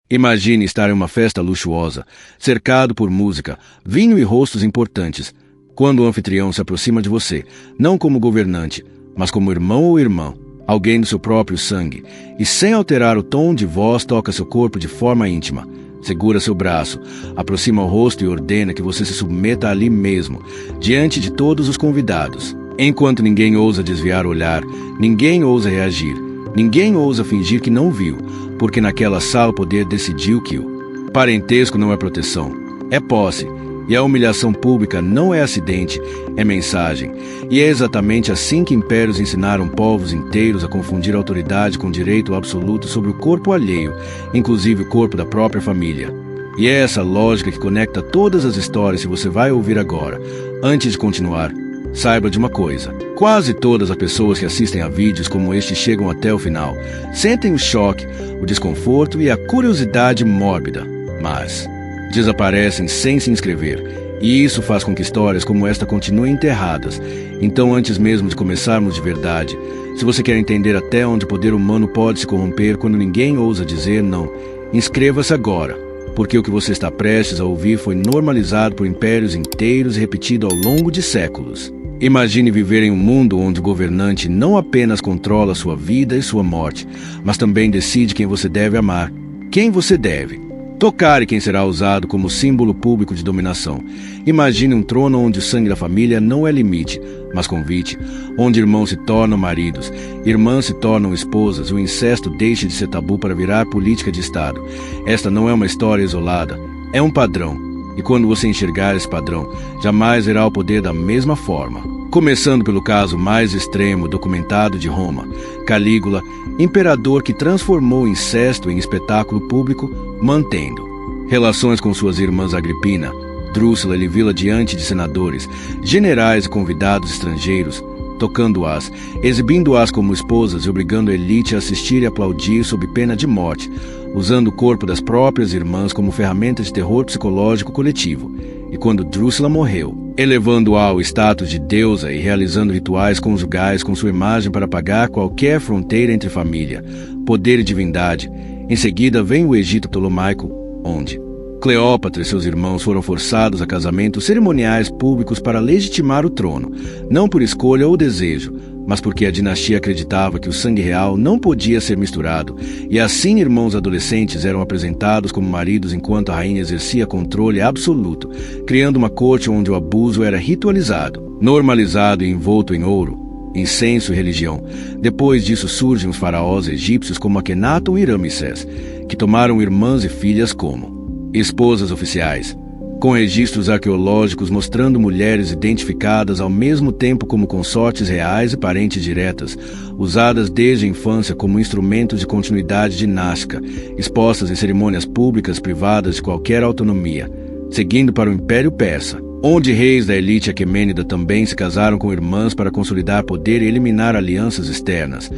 Imagine estar em uma festa luxuosa, cercado por música, vinho e rostos importantes, quando o anfitrião se aproxima de você, não como governante, mas como irmão ou irmã, alguém do seu próprio sangue, e sem alterar o tom de voz toca seu corpo de forma íntima. Segura seu braço, aproxima o rosto e ordena que você se submeta ali mesmo, diante de todos os convidados. Enquanto ninguém ousa desviar o olhar, ninguém ousa reagir, ninguém ousa fingir que não viu, porque naquela sala o poder decidiu que o parentesco não é proteção, é posse, e a humilhação pública não é acidente, é mensagem. E é exatamente assim que impérios ensinaram povos inteiros a confundir autoridade com direito absoluto sobre o corpo alheio, inclusive o corpo da própria família. E é essa lógica que conecta todas as histórias que você vai ouvir agora. Antes de continuar, saiba de uma coisa: quase todas as pessoas que assistem a vídeos como este chegam até o final, sentem o choque, o desconforto e a curiosidade mórbida, mas desaparecem sem se inscrever, e isso faz com que histórias como esta continuem enterradas. Então, antes mesmo de começarmos de verdade, se você quer entender até onde o poder humano pode se corromper quando ninguém ousa dizer não, inscreva-se agora, porque o que você está prestes a ouvir foi normalizado por impérios inteiros e repetido ao longo de séculos. Imagine viver em um mundo onde o governante não apenas controla sua vida e sua morte, mas também decide quem você deve amar, quem você deve tocar e quem será usado como símbolo público de dominação. Imagine um trono onde o sangue da família não é limite, mas convite, onde irmãos se tornam maridos, irmãs se tornam esposas, e o incesto deixe de ser tabu para virar política de Estado. Esta não é uma história isolada, é um padrão, e quando você enxergar esse padrão, jamais verá o poder da mesma forma. Começando pelo caso mais extremo documentado de Roma, Calígula, imperador que transformou o incesto em espetáculo público, mantendo relações com suas irmãs Agripina, Drúxila e Livila diante de senadores, generais e convidados estrangeiros, tocando-as, exibindo-as como esposas e obrigando a elite a assistir e aplaudir sob pena de morte, usando o corpo das próprias irmãs como ferramenta de terror psicológico coletivo. E quando Drúxila morreu, elevando-a ao status de deusa e realizando rituais conjugais com sua imagem para apagar qualquer fronteira entre família, poder e divindade. Em seguida vem o Egito Ptolomaico, onde Cleópatra e seus irmãos foram forçados a casamentos cerimoniais públicos para legitimar o trono, não por escolha ou desejo, mas porque a dinastia acreditava que o sangue real não podia ser misturado, e assim irmãos adolescentes eram apresentados como maridos enquanto a rainha exercia controle absoluto, criando uma corte onde o abuso era ritualizado, normalizado e envolto em ouro, incenso e religião. Depois disso surgem os faraós egípcios como Akenaton e Ramsés, que tomaram irmãs e filhas como esposas oficiais, com registros arqueológicos mostrando mulheres identificadas ao mesmo tempo como consortes reais e parentes diretas, usadas desde a infância como instrumentos de continuidade dinástica, expostas em cerimônias públicas privadas de qualquer autonomia, seguindo para o Império Persa, onde reis da elite aquemênida também se casaram com irmãs para consolidar poder e eliminar alianças externas,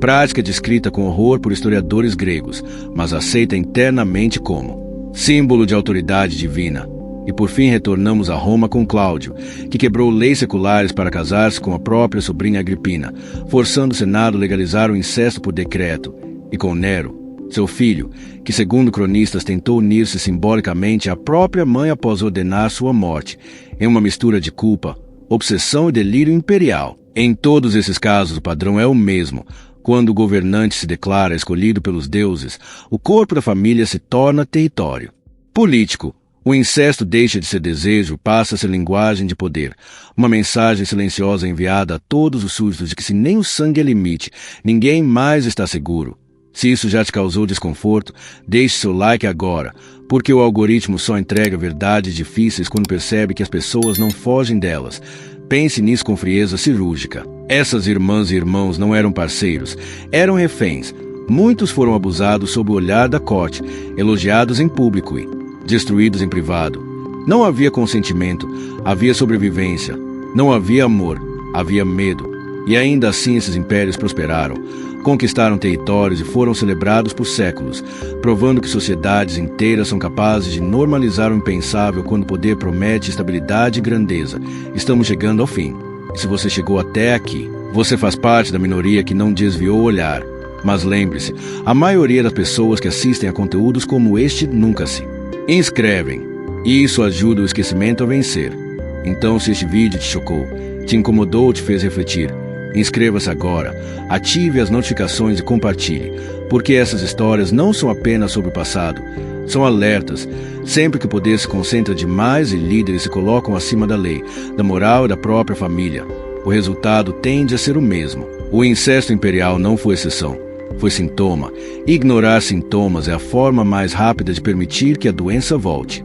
prática descrita com horror por historiadores gregos, mas aceita internamente como símbolo de autoridade divina. E por fim retornamos a Roma com Cláudio, que quebrou leis seculares para casar-se com a própria sobrinha Agripina, forçando o Senado a legalizar o incesto por decreto, e com Nero, seu filho, que segundo cronistas tentou unir-se simbolicamente à própria mãe após ordenar sua morte, em uma mistura de culpa, obsessão e delírio imperial. Em todos esses casos o padrão é o mesmo. Quando o governante se declara escolhido pelos deuses, o corpo da família se torna território político. O incesto deixa de ser desejo, passa a ser linguagem de poder. Uma mensagem silenciosa enviada a todos os súditos de que se nem o sangue é limite, ninguém mais está seguro. Se isso já te causou desconforto, deixe seu like agora, porque o algoritmo só entrega verdades difíceis quando percebe que as pessoas não fogem delas. Pense nisso com frieza cirúrgica. Essas irmãs e irmãos não eram parceiros, eram reféns. Muitos foram abusados sob o olhar da corte, elogiados em público e destruídos em privado. Não havia consentimento, havia sobrevivência. Não havia amor, havia medo. E ainda assim esses impérios prosperaram, conquistaram territórios e foram celebrados por séculos, provando que sociedades inteiras são capazes de normalizar o impensável quando o poder promete estabilidade e grandeza. Estamos chegando ao fim. E se você chegou até aqui, você faz parte da minoria que não desviou o olhar. Mas lembre-se, a maioria das pessoas que assistem a conteúdos como este nunca se inscrevem. E isso ajuda o esquecimento a vencer. Então, se este vídeo te chocou, te incomodou ou te fez refletir, inscreva-se agora, ative as notificações e compartilhe, porque essas histórias não são apenas sobre o passado, são alertas. Sempre que o poder se concentra demais e líderes se colocam acima da lei, da moral e da própria família, o resultado tende a ser o mesmo. O incesto imperial não foi exceção, foi sintoma. Ignorar sintomas é a forma mais rápida de permitir que a doença volte.